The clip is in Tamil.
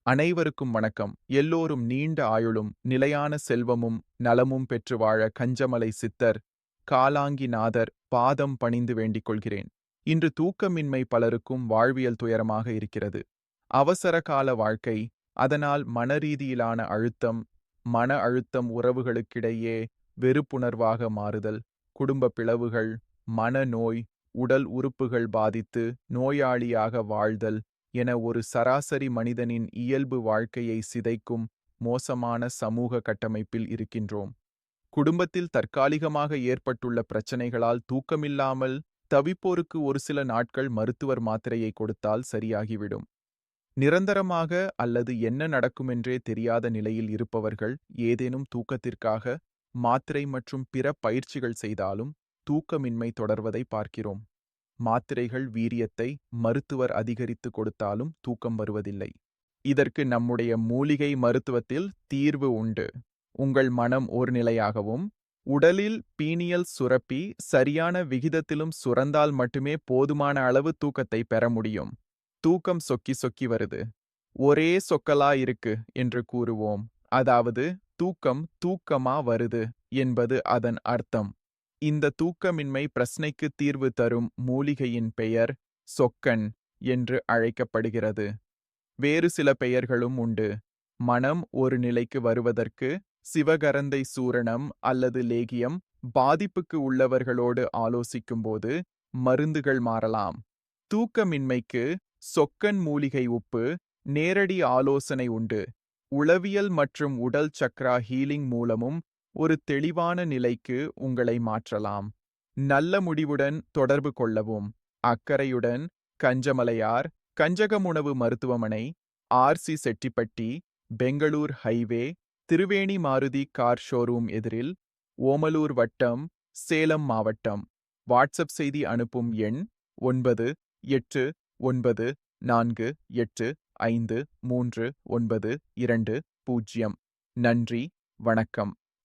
அனைவருக்கும் வணக்கம். எல்லோரும் நீண்ட ஆயுளும் நிலையான செல்வமும் நலமும் பெற்று வாழ கஞ்சமலை சித்தர் காலாங்கிநாதர் பாதம் பணிந்து வேண்டிக் கொள்கிறேன். இன்று தூக்கமின்மை பலருக்கும் வாழ்வியல் துயரமாக இருக்கிறது. அவசர கால வாழ்க்கை, அதனால் மனரீதியிலான அழுத்தம், மன அழுத்தம் உறவுகளுக்கிடையே வெறுப்புணர்வாக மாறுதல், குடும்ப பிளவுகள், மனநோய், உடல் உறுப்புகள் பாதித்து நோயாளியாக வாழ்தல் என ஒரு சராசரி மனிதனின் இயல்பு வாழ்க்கையை சிதைக்கும் மோசமான சமூக கட்டமைப்பில் இருக்கின்றோம். குடும்பத்தில் தற்காலிகமாக ஏற்பட்டுள்ள பிரச்சனைகளால் தூக்கமில்லாமல் தவிப்போருக்கு ஒரு சில நாட்கள் மருத்துவர் மாத்திரையை கொடுத்தால் சரியாகிவிடும். நிரந்தரமாக அல்லது என்ன நடக்குமென்றே தெரியாத நிலையில் இருப்பவர்கள் ஏதேனும் தூக்கத்திற்காக மாத்திரை மற்றும் பிற பயிற்சிகள் செய்தாலும் தூக்கமின்மை தொடர்வதை பார்க்கிறோம். மாத்திரைகள் வீரியத்தை மருத்துவர் அதிகரித்து கொடுத்தாலும் தூக்கம் வருவதில்லை. இதற்கு நம்முடைய மூலிகை மருத்துவத்தில் தீர்வு உண்டு. உங்கள் மனம் ஒரு நிலையாகவும் உடலில் பீனியல் சுரப்பி சரியான விகிதத்திலும் சுரந்தால் மட்டுமே போதுமான அளவு தூக்கத்தை பெற முடியும். தூக்கம் சொக்கி சொக்கி வருது, ஒரே சொக்கலா இருக்கு என்று கூறுவோம். அதாவது தூக்கம் தூக்கமா வருது என்பது அதன் அர்த்தம். இந்த தூக்கமின்மை பிரச்சனைக்கு தீர்வு தரும் மூலிகையின் பெயர் சொக்கன் என்று அழைக்கப்படுகிறது. வேறு சில பெயர்களும் உண்டு. மனம் ஒரு நிலைக்கு வருவதற்கு சிவகரந்தை சூரணம் அல்லது லேகியம் பாதிப்புக்கு உள்ளவர்களோடு ஆலோசிக்கும்போது மருந்துகள் மாறலாம். தூக்கமின்மைக்கு சொக்கன் மூலிகை உப்பு நேரடி ஆலோசனை உண்டு. உளவியல் மற்றும் உடல் சக்ரா ஹீலிங் மூலமும் ஒரு தெளிவான நிலைக்கு உங்களை மாற்றலாம். நல்ல முடிவுடன் தொடர்பு கொள்ளவும். அக்கறையுடன் கஞ்சமலையார் கஞ்சகமுணவு மருத்துவமனை, RC Chettipatti, Bangalore highway, Triveni Maruti car showroom எதிரில், ஓமலூர் வட்டம், சேலம் மாவட்டம். வாட்ஸ்அப் செய்தி அனுப்பும் எண் 9894853920. நன்றி, வணக்கம்.